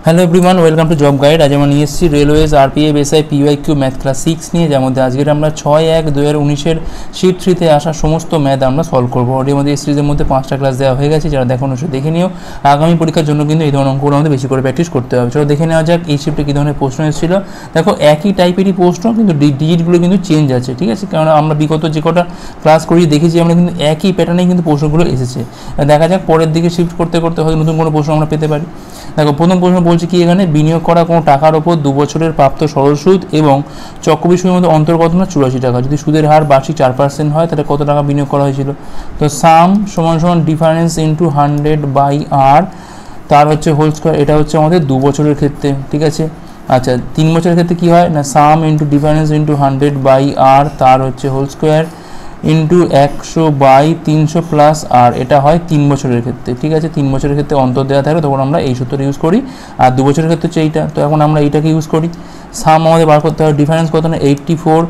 Hello everyone, welcome to job guide. আজ আমরা নিয়ে এসেছি railways RPF SI PYQ math class 6 নিয়ে, যার মধ্যে আজকের আমরা 6/1/2019 শিট 3-তে আসা সমস্ত ম্যাথ আমরা সলভ করবো। অলরেডি আমাদের এই সিরিজের মধ্যে 5টা ক্লাস দেওয়া হয়ে গেছে, যারা দেখো অবশ্যই দেখে নিও। আগামী পরীক্ষার জন্য কিন্তু এই ধরনের অঙ্কগুলো আমাদের বেশি করে প্র্যাকটিস করতে হবে। চলো দেখে নেওয়া যাক এই শিফটে কী ধরনের প্রশ্ন এসেছিলো। দেখো একই টাইপেরই প্রশ্ন, কিন্তু ডিজিটগুলো কিন্তু চেঞ্জ আছে, ঠিক আছে? কারণ আমরা বিগত যে কটা ক্লাস করি দেখেছি আমরা কিন্তু একই প্যাটার্নেই কিন্তু প্রশ্নগুলো এসেছে। দেখা যাক পরের দিকে শিফট করতে করতে হয়তো নতুন কোনো প্রশ্ন আমরা পেতে পারি। দেখো প্রথম প্রশ্ন বলছে কি, এখানে বিনিয়োগ করা কোনো টাকার ওপর 2 বছরের প্রাপ্ত সরল সুদ এবং চক্রবৃদ্ধি সুদের মধ্যে অন্তর্গত না 84 টাকা। যদি সুদের হার বার্ষিক 4% হয় তাহলে কত টাকা বিনিয়োগ করা হয়েছিল? তো সাম সমান ডিফারেন্স ইন্টু 100/r, তার হচ্ছে হোল স্কোয়ার। এটা হচ্ছে আমাদের 2 বছরের ক্ষেত্রে, ঠিক আছে? আচ্ছা 3 বছরের ক্ষেত্রে কী হয় না, সাম ইন্টু ডিফারেন্স ইন্টু 100/r, তার হচ্ছে হোল স্কোয়ার ইন্টু 100/300 প্লাস আর, এটা হয় 3 বছরের ক্ষেত্রে, ঠিক আছে? 3 বছরের ক্ষেত্রে অন্তর দেওয়া থাকলে তখন আমরা এই সূত্রটা ইউজ করি, আর 2 বছরের ক্ষেত্রে হচ্ছে এইটা। তো এখন আমরা এইটাকে ইউজ করি। সাম আমাদের বার করতে হবে, ডিফারেন্স কত না 84,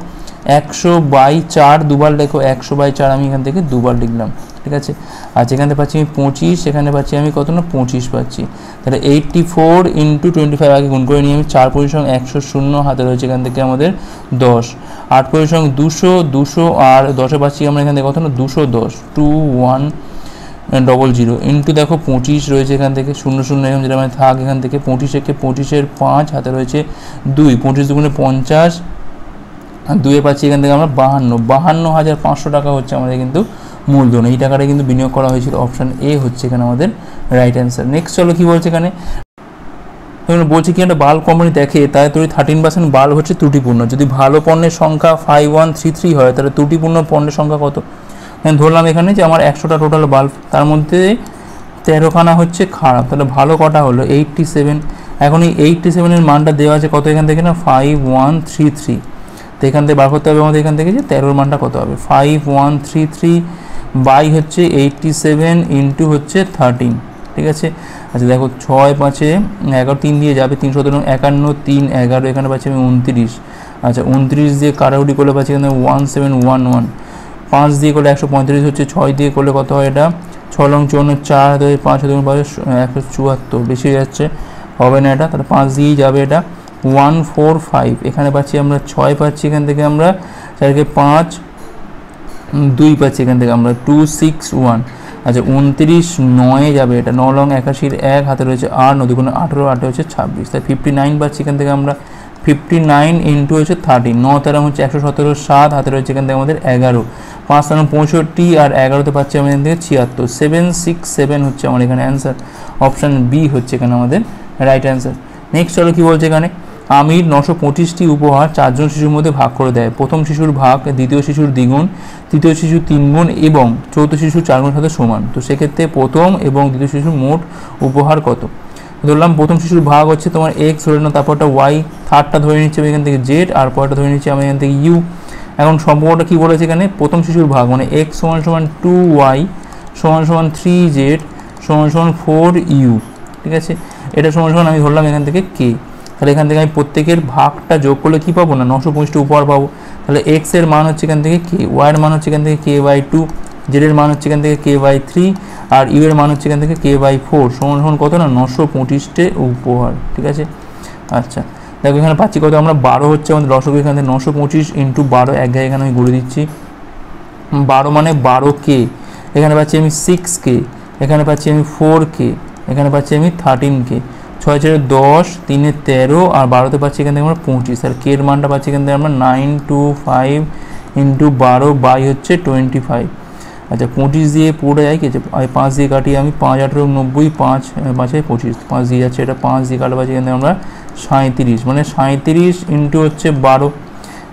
100/4 দুবার লেখো, 100/4 আমি এখান থেকে দুবার লিখলাম, ঠিক আছে? আর যেখানে পাচ্ছি আমি 25, সেখানে পাচ্ছি আমি কত না 25 পাচ্ছি। তাহলে 84 ইন্টু 25 আগে গুণ করে নিয়ে আমি 4 পরিসং 100 শূন্য হাতে রয়েছে এখান থেকে আমাদের 10, 8 পরিসং 200 আর 10-এ পাচ্ছি আমরা এখান থেকে কত না 210, 2100 ইন্টু দেখো 25 রয়েছে এখান থেকে 00 এখন যেটা মানে থাক এখান থেকে 25-এর 5 হাতে রয়েছে 2, 25 দুগুণে 50 আর 2-এ পাচ্ছি এখান থেকে আমরা 52,500 টাকা হচ্ছে আমাদের কিন্তু মূলধন। এই টাকাটা কিন্তু বিনিয়োগ করা হয়েছিল। অপশান এ হচ্ছে এখানে আমাদের রাইট অ্যান্সার। নেক্সট চলো কী বলছে এখানে, বলছে কি একটা বাল্ব কোম্পানি দেখে তাই তৈরি 13% বাল্ব হচ্ছে ত্রুটিপূর্ণ। যদি ভালো পণ্যের সংখ্যা 5133 হয় তাহলে ত্রুটিপূর্ণ পণ্যের সংখ্যা কত? ধরলাম এখানে যে আমার 100টা টোটাল বাল্ব, তার মধ্যে 13খানা হচ্ছে খারাপ, তাহলে ভালো কটা হলো 87। এখন এই 87-এর মানটা দেওয়া আছে কত এখান থেকে না 5133। তো এখান থেকে বার করতে হবে আমাদের এখান থেকে যে 13-এর মানটা কত হবে, 5133 বাই হচ্ছে 87 ইন্টু হচ্ছে 13, ঠিক আছে? আচ্ছা দেখো 6-5-11 3 দিয়ে যাবে, 317 51 3 11, এখানে পাচ্ছি আমি 29। আচ্ছা 29 দিয়ে কাটাকুটি করলে পাচ্ছি এখানে 1711, 5 দিয়ে করলে 135 হচ্ছে, 6 দিয়ে করলে কত হয় এটা 6 লং 54, 4 হাতে 5 হাতে 174, বেশি হয়ে যাচ্ছে, হবে না এটা, তাহলে 5 দিয়েই যাবে এটা 145। এখানে পাচ্ছি আমরা 6 পাচ্ছি এখান থেকে আমরা 4-কে 5 2 পাচ্ছি এখান থেকে আমরা 261। আচ্ছা 29 9-এ যাবে এটা, 9 লং 81, 1 হাতে রয়েছে 8, 9 দুগুণে 18, 8 হচ্ছে 26, তাই 59 পাচ্ছি এখান থেকে আমরা 59 ইন্টু হচ্ছে 30, 9 13 হচ্ছে 117, 7 হাতে রয়েছে এখান থেকে আমাদের 11, 5 13 65 আর 11-তে পাচ্ছি আমরা এখান থেকে 76, 767 হচ্ছে আমার এখানে অ্যান্সার। অপশান বি হচ্ছে এখানে আমাদের রাইট অ্যান্সার। নেক্সট চলো কী বলছে এখানে, আমির 925টি উপহার 4 জন শিশুর মধ্যে ভাগ করে দেয়। প্রথম শিশুর ভাগ দ্বিতীয় শিশুর দ্বিগুণ, তৃতীয় শিশু 3 গুণ এবং চতুর্থ শিশু 4 গুণের সাথে সমান। তো সেক্ষেত্রে প্রথম এবং দ্বিতীয় শিশুর মোট উপহার কত? ধরলাম প্রথম শিশুর ভাগ হচ্ছে তোমার এক্স ধরে নাও, তারপরটা ওয়াই, থার্ডটা ধরে নিচ্ছে আমি এখান থেকে জেড, আর পরটা ধরে নিচ্ছি আমি এখান থেকে ইউ। এখন সম্পর্কটা কী বলেছে এখানে, প্রথম শিশুর ভাগ মানে এক্স সমান 2y সমান 3z সমান 4u, ঠিক আছে? এটা সমান আমি ধরলাম এখান থেকে কে। তাহলে এখান থেকে আমি প্রত্যেকের ভাগটা যোগ করলে কী পাবো না 925টি উপহার পাবো। তাহলে এক্স এর মান হচ্ছে এখান থেকে কে, ওয়াইয়ের মান হচ্ছে এখান থেকে k/2, জেডের মান হচ্ছে এখান থেকে k/3 আর ইউ এর মান হচ্ছে এখান থেকে k/4 সমান কত না 925টে উপহার, ঠিক আছে? আচ্ছা দেখো এখানে পাচ্ছি কত আমরা 12 হচ্ছে আমাদের দশক, এখান থেকে 925 ইন্টু 12 এক জায়গায় এখানে আমি ঘুরে দিচ্ছি, 12 মানে 12k, এখানে পাচ্ছি আমি 6k, এখানে পাচ্ছি আমি 4k, এখানে পাচ্ছি আমি 13k, 6-10 3-এ 13 আর 12-তে পাচ্ছি এখান থেকে আমরা 25, আর কে এর মানটা পাচ্ছি এখান থেকে আমরা 925 ইন্টু 12 বাই হচ্ছে 25। আচ্ছা 25 দিয়ে পুরোটা যায় কি আছে, 5 দিয়ে কাটিয়ে আমি 5 18 90, 5 5 25, 5 দিয়ে যাচ্ছে, এটা 5 দিয়ে কাটা পাচ্ছি এখান থেকে আমরা 37, মানে 37 ইন্টু হচ্ছে 12।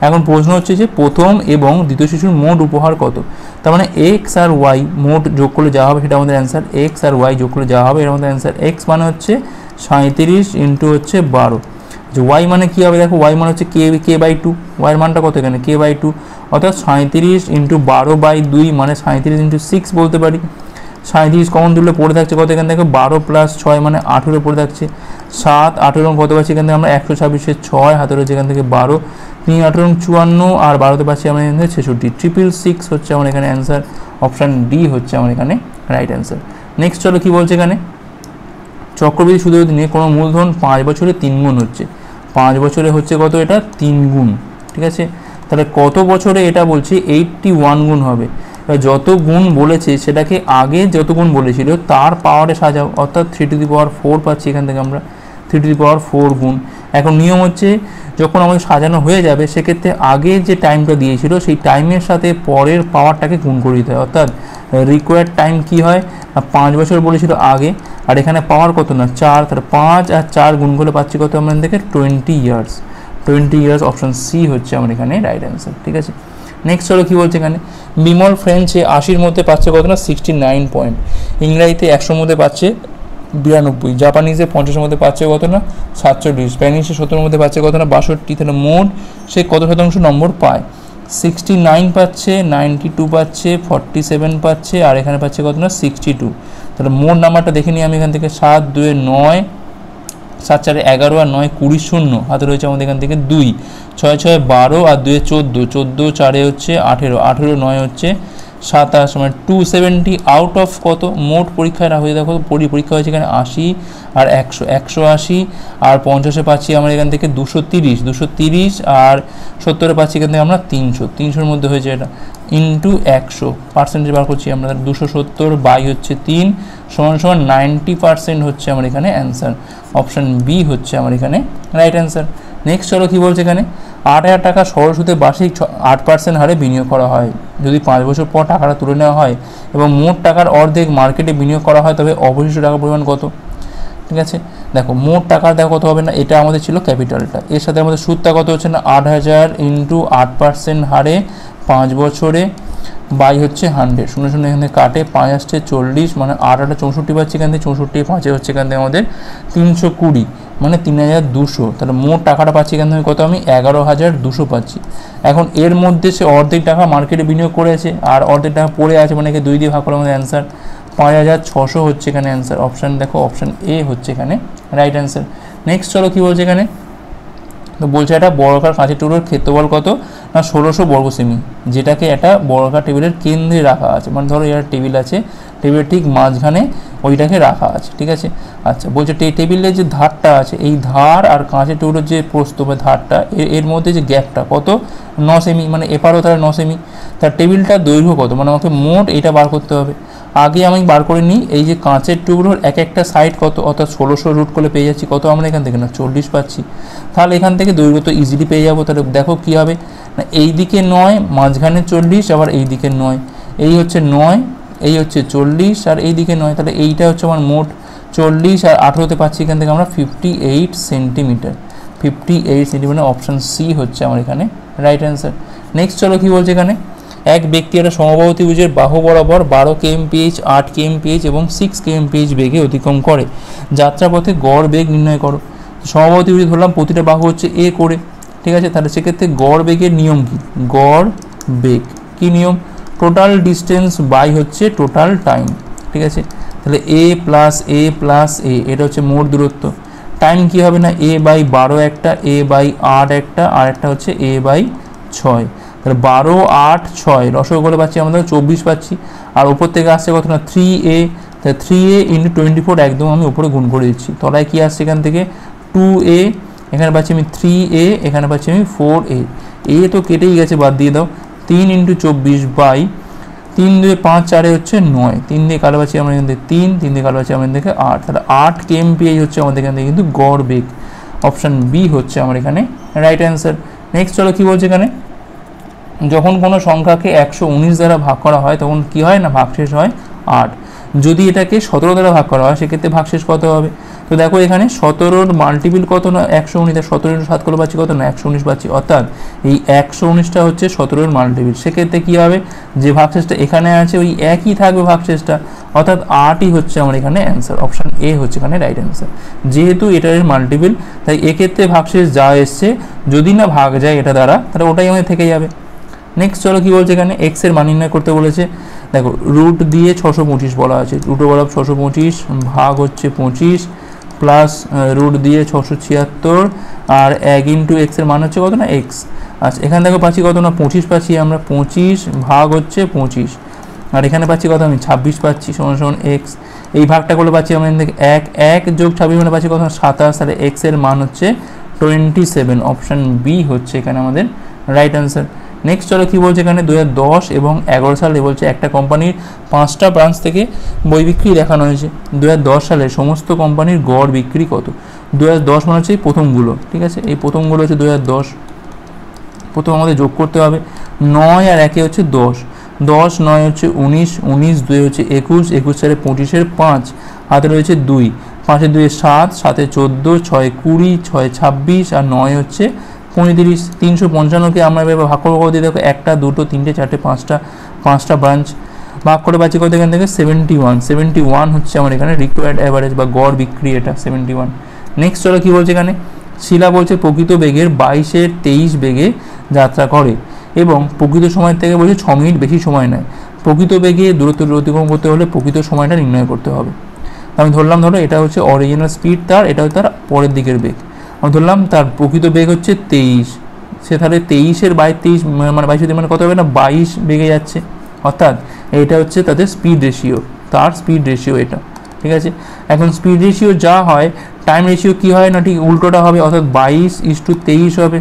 এখন প্রশ্ন হচ্ছে যে প্রথম এবং দ্বিতীয় শিশুর মোট উপহার কত? তার মানে এক্স আর ওয়াই মোট যোগ করলে যা হবে সেটা আমাদের অ্যান্সার, এক্স আর ওয়াই যোগ করলে যা হবে এর আমাদের অ্যান্সার। এক্স মানে হচ্ছে 37 ইন্টু হচ্ছে 12, যে ওয়াই মানে কী হবে দেখো, ওয়াই মানে হচ্ছে k/2, ওয়াইয়ের মানটা কত এখানে k/2, অর্থাৎ 37 ইন্টু 12/2 মানে 37 ইন্টু 6 বলতে পারি। 37 কমন তুললে পড়ে থাকছে কত এখান থেকে 12 প্লাস 6 মানে 18 পড়ে থাকছে, 7 18 কত পাচ্ছি এখান থেকে আমরা 126-এর 6 হাতে রয়েছে এখান থেকে 12, 3 18 54 আর 12-তে পাচ্ছি আমরা এখান থেকে 66, 666 হচ্ছে আমার এখানে অ্যান্সার। অপশান ডি হচ্ছে আমার এখানে রাইট অ্যান্সার। নেক্সট চলো কী বলছে এখানে, চক্রবৃদ্ধি সুদের অধীনে কোনো মূলধন 5 বছরে 3 গুণ হচ্ছে, 5 বছরে হচ্ছে কত, এটা 3 গুণ, ঠিক আছে। তাহলে কত বছরে এটা বলছি 81 গুণ হবে। যত গুণ বলেছে সেটাকে আগে যত গুণ বলেছিল তার পাওয়ারে সাজাও, অর্থাৎ 3^4 পাচ্ছি এখান থেকে আমরা 3^4 গুণ। এখন নিয়ম হচ্ছে যখন আমাদের সাজানো হয়ে যাবে সেক্ষেত্রে আগে যে টাইমটা দিয়েছিল সেই টাইমের সাথে পরের পাওয়ারটাকে গুণ করে দিতে হয়, অর্থাৎ রিকোয়ার্ড টাইম কি হয়, 5 বছর বলেছিল আগে, আর এখানে পাওয়ার কত না 4, তাহলে 5 আর 4 গুণ করে পাচ্ছি কত আমরা থেকে 20 ইয়ার্স। 20 ইয়ার্স, অপশন সি হচ্ছে আমার এখানে রাইট অ্যান্সার, ঠিক আছে। নেক্সট হলো কী বলছে এখানে, বিমল ফ্রেঞ্চে 80-র মধ্যে পাচ্ছে কত না 69 পয়েন্ট, ইংরাজিতে 100-র মধ্যে পাচ্ছে 92, জাপানিজে 50-এর মধ্যে পাচ্ছে কত না 47, স্প্যানিশে 70-এর মধ্যে পাচ্ছে কত না 62, তাহলে মোট সে কত শতাংশ নম্বর পায়, 69 পাচ্ছে, 92 পাচ্ছে, 47 পাচ্ছে, আর এখানে পাচ্ছে কত না 62। তাহলে মোট নাম্বারটা দেখে নিই আমি এখান থেকে, 7 2 9, 7 4 11 আর 9 20, শূন্য হাতে রয়েছে আমাদের এখান থেকে 2, 6 6 12 আর 2 14, 14 4 হচ্ছে 18, 18 9 হচ্ছে 27, মানে 270 আউট অফ কত মোট পরীক্ষায় হয়ে দেখো পরীক্ষা হয়েছে এখানে 80 আর 100, 180 আর 50-এ পাচ্ছি আমরা এখান থেকে 230, 230 আর 70-এ পাচ্ছি এখান থেকে আমরা 300, 300-এর মধ্যে হয়েছে এটা ইন্টু 100 পার্সেন্টেজ বার করছি আমরা, 270 বাই হচ্ছে 3 সমান সমান 90% হচ্ছে আমার এখানে অ্যান্সার, অপশান বি হচ্ছে আমার এখানে রাইট অ্যান্সার। নেক্সট চলো কী বলছে এখানে, 8,000 টাকা সরল সুদে বার্ষিক 8% হারে বিনিয়োগ করা হয়, যদি 5 বছর পর টাকাটা তুলে নেওয়া হয় এবং মোট টাকার অর্ধেক মার্কেটে বিনিয়োগ করা হয় তবে অবশিষ্ট টাকার পরিমাণ কত, ঠিক আছে। দেখো মোট টাকার দেখো কত হবে না, এটা আমাদের ছিল ক্যাপিটালটা, এর সাথে আমাদের সুদটা কত হচ্ছে না 8,000 ইন্টু 8% হারে 5 বছরে বাই হচ্ছে 100, 0 0 এখানে কাটে 5 আসছে 40, মানে 8 8 64 পাচ্ছি এখান থেকে, 64 5 হচ্ছে এখান থেকে আমাদের 320, মানে 3200, তাহলে মোট টাকাটা পাচ্ছি এখান থেকে কত আমি 11,200 পাচ্ছি। এখন এর মধ্যে সে অর্ধেক টাকা মার্কেটে বিনিয়োগ করেছে আর অর্ধেক টাকা পড়ে আছে, মানে একে 2 দিয়ে ভাগ করে আমাদের অ্যান্সার 5,600 হচ্ছে এখানে অ্যান্সার, অপশান দেখো অপশান এ হচ্ছে এখানে রাইট অ্যান্সার। নেক্সট চলো কী বলছে এখানে, তো বলছে একটা বর্গাকার কাঁচের টুকরোর ক্ষেত্রফল কত না 1600 বর্গ সেমি, যেটাকে একটা বর্গাকার টেবিলের কেন্দ্রে রাখা আছে, মানে ধরো এর টেবিল আছে, টেবিলের ঠিক মাঝখানে ওইটাকে রাখা আছে, ঠিক আছে। আচ্ছা বলছে টেবিলের যে ধারটা আছে এই ধার আর কাঁচের টুকরোর যে প্রস্থ বা ধারটা এর মধ্যে যে গ্যাপটা কত 9 সেমি, মানে এপারও তার 9 সেমি, তার টেবিলটার দৈর্ঘ্য কত, মানে আমাকে মোট এইটা বার করতে হবে। আগে আমি বার করে নিই এই যে কাঁচের টুকরোর এক একটা সাইড কত, অর্থাৎ 1600 রুট করলে পেয়ে যাচ্ছি কত আমরা এখান থেকে না 40 পাচ্ছি, তাহলে এখান থেকে দৈর্ঘ্য তো ইজিলি পেয়ে যাবো। তাহলে দেখো কী হবে না, এই দিকে 9, মাঝখানে 40, আবার এই দিকে 9, এই হচ্ছে 9, এই হচ্ছে 40 আর এই দিকে 9, তাহলে এইটা হচ্ছে আমার মোট 40 আর 18তে পাচ্ছি এখান থেকে আমরা 58 সেন্টিমিটার, 58 সেন্টিমিটার, অপশান সি হচ্ছে আমার এখানে রাইট অ্যান্সার। নেক্সট চলো কী বলছে এখানে, এক ব্যক্তি একটা সমবাহু ত্রিভুজের বাহু বরাবর 12 kmph, 8 kmph এবং 6 kmph বেগে অতিক্রম করে, যাত্রাপথে গড় বেগ নির্ণয় করো। সমবাহু ত্রিভুজ ধরলাম প্রতিটা বাহু হচ্ছে এ করে, ঠিক আছে। তাহলে সেক্ষেত্রে গড় বেগের নিয়ম কি, গড় বেগ কি নিয়ম, টোটাল ডিস্টেন্স বাই হচ্ছে টোটাল টাইম, ঠিক আছে। তাহলে এ প্লাস এ প্লাস এ, এটা হচ্ছে মোট দূরত্ব, টাইম কি হবে না এ বাই 12 একটা, এ বাই 8 একটা, আর একটা হচ্ছে এ বাই 6, তাহলে 12 8 6 রসগোল্লা করে পাচ্ছি আমরা 24 পাচ্ছি, আর উপর থেকে আসছে কত না 3a, তাহলে 3a ইন্টু 24 একদম আমি উপরে গুণ করে দিচ্ছি, তলায় কি আসছে এখান থেকে 2a, এখানে পাচ্ছি আমি 3a, এখানে পাচ্ছি আমি 4a, এ তো কেটেই গেছে বাদ দিয়ে দাও, 3 ইন্টু 24 বাই 3 2 5 4 হচ্ছে 9, 3 দিয়ে কালো পাচ্ছি আমরা এখান থেকে 3, 3 দিয়ে কালো পাচ্ছি আমরা এখান থেকে 8, তাহলে 8 kmph হচ্ছে আমাদের এখান থেকে কিন্তু গড় বেগ, অপশান বি হচ্ছে আমার এখানে রাইট অ্যান্সার। নেক্সট চলো কী বলছে এখানে, যখন কোনো সংখ্যাকে 119 দ্বারা ভাগ করা হয় তখন কি হয় না ভাগশেষ হয় 8, যদি এটাকে 17 দ্বারা ভাগ করা হয় সেক্ষেত্রে ভাগশেষ কত হবে। তো দেখো এখানে 17-র মাল্টিপিল কত না 119, 17 ইন্টু 7 করে পাচ্ছি কত না 119 পাচ্ছি, অর্থাৎ এই 119টা হচ্ছে 17-এর মাল্টিপিল, সেক্ষেত্রে কী হবে যে ভাগশেষটা এখানে আছে ওই একই থাকবে ভাগশেষটা, অর্থাৎ 8ই হচ্ছে আমার এখানে অ্যান্সার, অপশান এ হচ্ছে এখানে রাইট অ্যান্সার। যেহেতু এটার মাল্টিপিল তাই এক্ষেত্রে ভাগশেষ যা এসছে যদি না ভাগ যায় এটা দ্বারা তাহলে ওটাই আমাদের থেকে যাবে। নেক্সট চলো কী বলছে এখানে, এক্স এর মান নির্ণয় করতে বলেছে, দেখো রুট দিয়ে 625 বলা আছে, রুটে বলা 625 ভাগ হচ্ছে 25 প্লাস রুট দিয়ে 676 আর 1 ইন্টু এক্সের মান হচ্ছে কত না এক্স। আচ্ছা এখানে দেখো পাচ্ছি কত না 25 পাচ্ছি আমরা, 25 ভাগ হচ্ছে 25 আর এখানে পাচ্ছি কত আমি 26 পাচ্ছি সমান সমান এক্স। এই ভাগটা করলে পাচ্ছি আমরা এখান থেকে 1 যোগ 26 মানে পাচ্ছি কত 27, তাহলে এক্স এর মান হচ্ছে 27, অপশান বি হচ্ছে এখানে আমাদের রাইট অ্যান্সার। নেক্সট চলো কী বলছে এখানে 2010 এবং 11 সালে বলছে একটা কোম্পানির 5টা ব্রাঞ্চ থেকে বই বিক্রি দেখানো হয়েছে। 2010 সালে সমস্ত কোম্পানির গড় বিক্রি কত? 2010 মানে হচ্ছে এই প্রথমগুলো, ঠিক আছে, এই প্রথমগুলো হচ্ছে 2010। প্রথম আমাদের যোগ করতে হবে 9 আর 1 হচ্ছে 10, 10 9 হচ্ছে 19, 19 2 হচ্ছে 21, 21 4 25 5 হাতে রয়েছে 2, 5 2 7, 7 14, 6 20, 6 26 আর 9 হচ্ছে 35। 355কে আমরা এভাবে ভাগ করবো কত দিয়ে দেখো 1 2 3 4 5টা ব্রাঞ্চ ভাগ করে পাচ্ছি কত এখান থেকে 71 হচ্ছে আমার এখানে রিকোয়ার্ড অ্যাভারেজ বা গড় বিক্রি, এটা 71। নেক্সট চলো কী বলছে এখানে, শিলা বলছে প্রকৃত বেগের 22/23 বেগে যাত্রা করে এবং প্রকৃত সময় থেকে বলছে 6 মিনিট বেশি সময় নেয়। প্রকৃত বেগে দূরত্ব অতিক্রম করতে হলে প্রকৃত সময়টা নির্ণয় করতে হবে। আমি ধরলাম ধরো এটা হচ্ছে অরিজিনাল স্পিড তার, এটা হচ্ছে তার পরের দিকের বেগ। আমি ধরলাম তার প্রকৃত বেগ হচ্ছে 23, সে তাহলে 23/23 মানে 22 মানে কত হবে না 22 বেগে যাচ্ছে, অর্থাৎ এটা হচ্ছে তাদের স্পিড রেশিও, তার স্পিড রেশিও এটা, ঠিক আছে। এখন স্পিড রেশিও যা হয় টাইম রেশিও কী হয় না ঠিক উল্টোটা হবে, অর্থাৎ 22:23 হবে,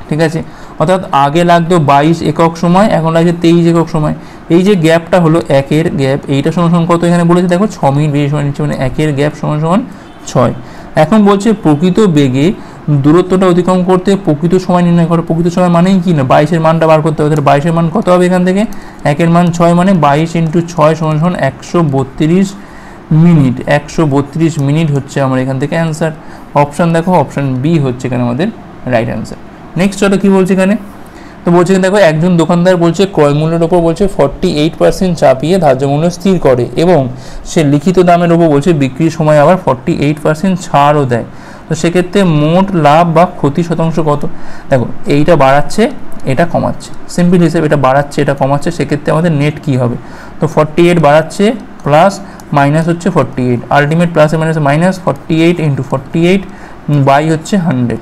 ঠিক আছে। অর্থাৎ আগে লাগতো 22 একক সময়, এখন লাগছে 23 একক সময়। এই যে গ্যাপটা হলো 1 গ্যাপ, এইটা সমান কত এখানে বলেছে দেখো 6 মিনিট বেশি সময় নিচ্ছে, মানে 1 গ্যাপ সমান 6। এখন বলছে প্রকৃত বেগে দূরত্বটা অতিক্রম করতে প্রকৃত সময় নির্ণয় করো। প্রকৃত সময় মানেই কি না 22 মানটা বার করতে হবে, 22 মান কত হবে এখান থেকে 1 মান 6 মানে 22 × 6 সমান 132 মিনিট, 132 মিনিট হচ্ছে আমার এখান থেকে অ্যান্সার। অপশান দেখো অপশান বি হচ্ছে এখানে আমাদের রাইট অ্যান্সার। নেক্সট চলো কী বলছে এখানে, তো বলছে দেখো একজন দোকানদার বলছে ক্রয় মূল্যের ওপর বলছে 48% চাপিয়ে ধার্য মূল্য স্থির করে এবং সে লিখিত দামের ওপর বলছে বিক্রির সময় আবার 48% ছাড়ও দেয়। তো সেক্ষেত্রে মোট লাভ বা ক্ষতি শতাংশ কত? দেখো এইটা বাড়াচ্ছে এটা কমাচ্ছে, সিম্পল হিসেবে এটা বাড়াচ্ছে এটা কমাচ্ছে, সেক্ষেত্রে আমাদের নেট কী হবে, তো 48 বাড়াচ্ছে প্লাস মাইনাস হচ্ছে 48, আলটিমেট প্লাসে মাইনাসে মাইনাস 48 × 48 বাই হচ্ছে 100,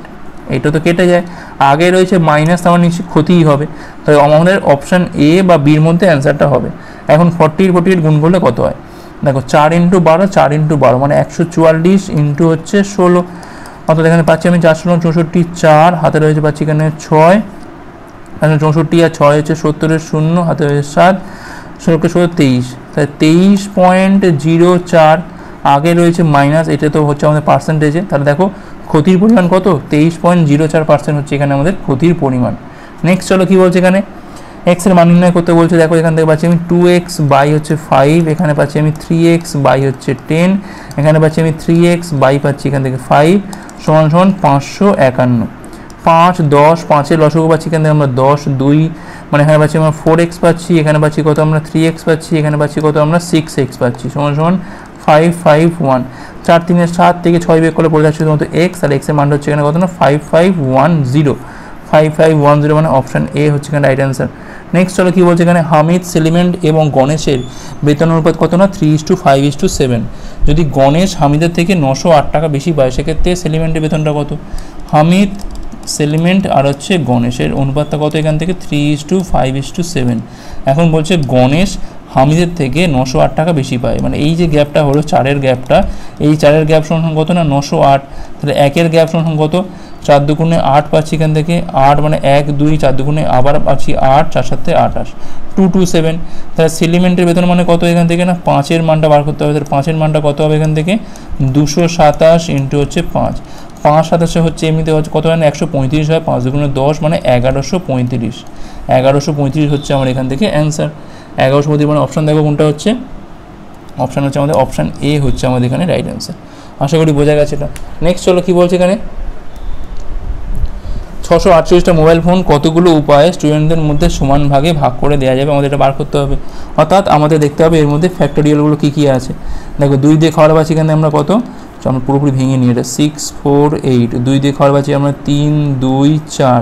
এইটা তো কেটে যায়, আগে রয়েছে মাইনাস, আমার নিশ্চয়ই ক্ষতিই হবে, তাই আমাদের অপশান এ বা বির মধ্যে অ্যান্সারটা হবে। এখন 48 গুণ করলে কত হয় দেখো 4 × 12, 4 × 12 মানে 144 ইন্টু হচ্ছে 16, অর্থাৎ এখানে পাচ্ছি আমি 4 × 64 4, হাতে রয়েছে পাচ্ছি এখানে 6, এখানে 64 আর 6 হচ্ছে 70 0, হাতে রয়েছে 7, 16 23, তাই 23.04, আগে রয়েছে মাইনাস, এটা তো হচ্ছে আমাদের পার্সেন্টেজে, তাহলে দেখো ক্ষতির পরিমাণ কত 23.04% হচ্ছে এখানে আমাদের ক্ষতির পরিমাণ। নেক্সট চলো কী বলছে এখানে, এক্স এর মান নির্ণয় করতে বলছে, দেখো এখান থেকে পাচ্ছি আমি 2x বাই হচ্ছে 5, এখানে পাচ্ছি আমি 3x বাই হচ্ছে 10, এখানে পাচ্ছি আমি 3x বাই পাচ্ছি এখান থেকে 5 সমান 551, 5 10, 5-এর লসাগু পাচ্ছি এখান থেকে আমরা 10, 2 মানে এখানে পাচ্ছি আমরা 4x পাচ্ছি, এখানে পাচ্ছি কত আমরা 3x পাচ্ছি, এখানে পাচ্ছি কত আমরা 6x পাচ্ছি সমান 551, 4 3 7 থেকে 6 বের করলে পড়ে যাচ্ছে শুধুমাত্র x, আর x এর মান হচ্ছে এখানে কত না 5510 মানে অপশান এ হচ্ছে এখানে রাইট অ্যান্সার। নেক্সট চলো কী বলছে এখানে, হামিদ সেলিমেন্ট এবং গণেশের বেতন অনুপাত কত না 3:5:7, যদি গণেশ হামিদের থেকে 908 টাকা বেশি পায় সেক্ষেত্রে সেলিমেন্টের বেতনটা কত? হামিদ সেলিমেন্ট আর হচ্ছে গণেশের অনুপাতটা কত এখান থেকে 3:5:7, এখন বলছে গণেশ হামিদের থেকে 908 টাকা বেশি পায়, মানে এই যে গ্যাপটা হলো 4-এর গ্যাপটা, এই 4-এর গ্যাপ সমান কত না 908, তাহলে 1-এর গ্যাপ সমান কত 4 দুগুণে 8 পাচ্ছি এখান থেকে 8 মানে 1 2 4 দুগুণে আবার পাচ্ছি 8, 4 7 28 227, তাহলে সেলিমেন্টের বেতন মানে কত এখান থেকে না 5-এর মানটা বার করতে হবে, তাহলে 5-এর মানটা কত হবে এখান থেকে 227 ইন্টু হচ্ছে 5, 5 27 হচ্ছে এমনিতে হচ্ছে কত হয় না 135 হয়, 5 দুগুণে 10 মানে 1135 হচ্ছে আমার এখান থেকে অ্যান্সার। 1135 মানে অপশান দেখো কোনটা হচ্ছে, অপশান হচ্ছে আমাদের অপশান এ হচ্ছে আমাদের এখানে রাইট অ্যান্সার। আশা করি বোঝা গেছে এটা। নেক্সট চলো কী বলছে এখানে, 648টা মোবাইল ফোন কতগুলো উপায়ে স্টুডেন্টদের মধ্যে সমান ভাগে ভাগ করে দেওয়া যাবে, আমাদের এটা বার করতে হবে, অর্থাৎ আমাদের দেখতে হবে এর মধ্যে ফ্যাক্টোরিয়ালগুলো কী কী আছে। দেখো 2 দিয়ে খাওয়ার পাচ্ছি এখানে আমরা কত, আমরা পুরোপুরি ভেঙে নিই, এটা 6 4 8, 2 দিয়ে খাওয়ার পাচ্ছি আমরা 3 2 4,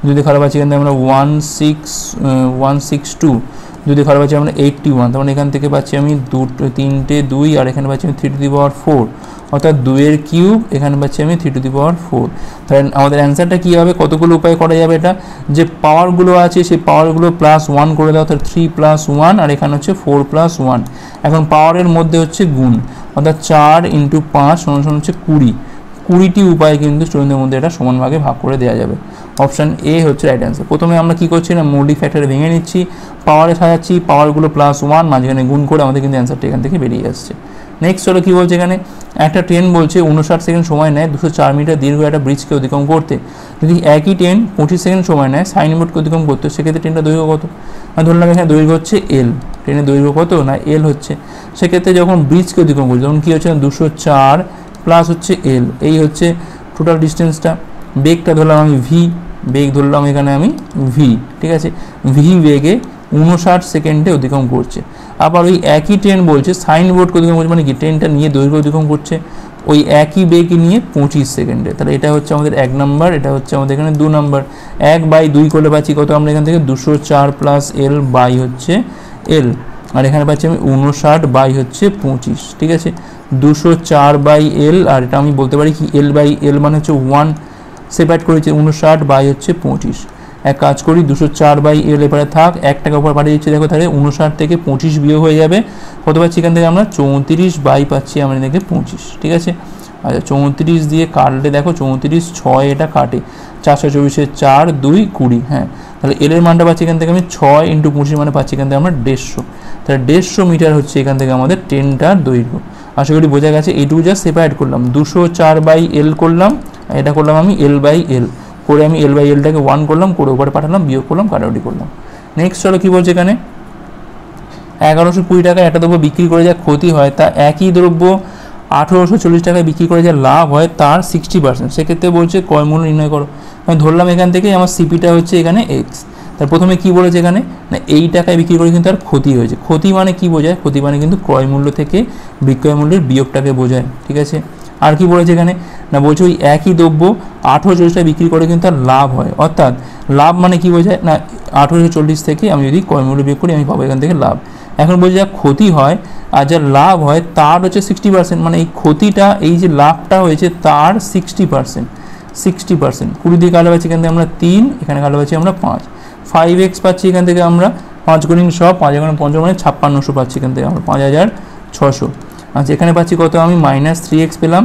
2 দিয়ে খাওয়ার পাচ্ছি এখান থেকে আমরা 162, 2 দিয়ে খাওয়ার পাচ্ছি আমরা 81, তার মানে এখান থেকে পাচ্ছি আমি 3টে 2 আর এখানে পাচ্ছি আমি 3 to the power 4, অর্থাৎ 2 এর কিউব, এখানে পাচ্ছি আমি 3 টু দি পাওয়ার 4। তাহলে আমাদের অ্যান্সারটা কী হবে, কতগুলো উপায় করা যাবে, এটা যে পাওয়ারগুলো আছে সেই পাওয়ারগুলো +1 করে দাও, অর্থাৎ 3 + 1, আর এখানে হচ্ছে 4 + 1। এখন পাওয়ারের মধ্যে হচ্ছে গুণ, অর্থাৎ 4 × 5 = হচ্ছে 20। 20টি উপায় কিন্তু স্টুডেন্টদের মধ্যে এটা সমান ভাগে ভাগ করে দেওয়া যাবে। অপশান এ হচ্ছে রাইট অ্যান্সার। প্রথমে আমরা কী করছি না, মৌলিক ফ্যাক্টরে ভেঙে নিচ্ছি, পাওয়ারে সাজাচ্ছি, পাওয়ারগুলো +1 মাঝখানে গুণ করে আমাদের কিন্তু অ্যান্সারটা এখান থেকে বেরিয়ে আসছে। নেক্সট হলো কী বলছে এখানে, একটা ট্রেন বলছে 59 সেকেন্ড সময় নেয় 204 মিটার দীর্ঘ একটা ব্রিজকে অতিক্রম করতে। যদি একই ট্রেন 25 সেকেন্ড সময় নেয় সাইনবোর্ডকে অতিক্রম করতে, সেক্ষেত্রে ট্রেনটা দৈর্ঘ্য কত? ধরলাম এখানে দৈর্ঘ্য হচ্ছে এল, ট্রেনের দৈর্ঘ্য কত না এল হচ্ছে। সেক্ষেত্রে যখন ব্রিজকে অতিক্রম করছে তখন কী হচ্ছে, 204 প্লাস হচ্ছে এল, এই হচ্ছে টোটাল ডিস্টেন্সটা। বেগটা ধরলাম আমি ভি, বেগ ধরলাম এখানে আমি ভি, ঠিক আছে, ভি বেগে 59 সেকেন্ডে অতিক্রম করছে। আবার ওই একই ট্রেন বলছে সাইনবোর্ডকে অতিক্রম করছে, মানে কি ট্রেনটা নিয়ে দৈর্ঘ্য অতিক্রম করছে ওই একই বেগে নিয়ে 25 সেকেন্ডে। তাহলে এটা হচ্ছে আমাদের 1 নম্বর, এটা হচ্ছে আমাদের এখানে 2 নম্বর। 1/2 করলে পাচ্ছি কত আমরা এখান থেকে, 204 প্লাস এল বাই হচ্ছে এল, আর এখানে পাচ্ছি আমি 59 বাই হচ্ছে 25, ঠিক আছে, 204/L, আর এটা আমি বলতে পারি কি L/L মানে হচ্ছে 1 সেপারেট করেছে, 59 বাই হচ্ছে 25। এক কাজ করি, 204/L এবারে থাক, 1 টাকা উপর পাঠিয়ে দিচ্ছি, দেখো তাহলে 59 থেকে 25 বিয়োগ হয়ে যাবে, কত পাচ্ছি এখান থেকে আমরা 34 বাই পাচ্ছি আমরা এখানে 25, ঠিক আছে। আচ্ছা 34 দিয়ে কাটলে দেখো 34 6 এটা কাটে, 424 4 2 20, হ্যাঁ, তাহলে এল এর মানটা পাচ্ছি এখান থেকে আমি 6 × 25 মানে পাচ্ছি এখান থেকে আমরা 150। তাহলে 150 মিটার হচ্ছে এখান থেকে আমাদের ট্রেনটার দৈর্ঘ্য। আশা করি বোঝা গেছে। এইটুকু জাস্ট সেপারেট করলাম, 204/L করলাম, এটা করলাম আমি L/L করে, আমি L/Lটাকে 1 করলাম, করে উপরে পাঠালাম, বিয়োগ করলাম, কাটাকুটি করলাম। নেক্সট চলো কী বলছে এখানে, 1120 টাকায় একটা দ্রব্য বিক্রি করে যা ক্ষতি হয় তা একই দ্রব্য 1840 টাকায় বিক্রি করে যা লাভ হয় তার 60%। সেক্ষেত্রে বলছে ক্রয় মূল্য নির্ণয় করো। আমি ধরলাম এখান থেকে আমার সিপিটা হচ্ছে এখানে এক্স। তার প্রথমে কী বলেছে এখানে না, এই টাকায় বিক্রি করে কিন্তু তার ক্ষতি হয়েছে। ক্ষতি মানে কি বোঝায়, ক্ষতি মানে কিন্তু ক্রয় মূল্য থেকে বিক্রয় মূল্যের বিয়োগটাকে বোঝায়, ঠিক আছে। আর কি বলেছে এখানে না, বলছে ওই একই দ্রব্য 1840 টাকায় বিক্রি করে কিন্তু তার লাভ হয়, অর্থাৎ লাভ মানে কি বোঝায় না, 1840 থেকে আমি যদি ক্রয় মূল্য বিয়োগ করি আমি পাবো এখান থেকে লাভ। এখন বলছে যা ক্ষতি হয় আর যা লাভ হয় তার হচ্ছে 60%, মানে এই ক্ষতিটা এই যে লাভটা হয়েছে তার 60%। 20 দিয়ে কালো পাচ্ছি এখান থেকে আমরা 3, এখানে কালো পাচ্ছি আমরা 5, 5x পাচ্ছি এখান থেকে আমরা 5 গুণিন 100, 5 গুণিন 50 মানে 5600 পাচ্ছি এখান থেকে আমরা 5600। আচ্ছা এখানে পাচ্ছি কত আমি -3x পেলাম,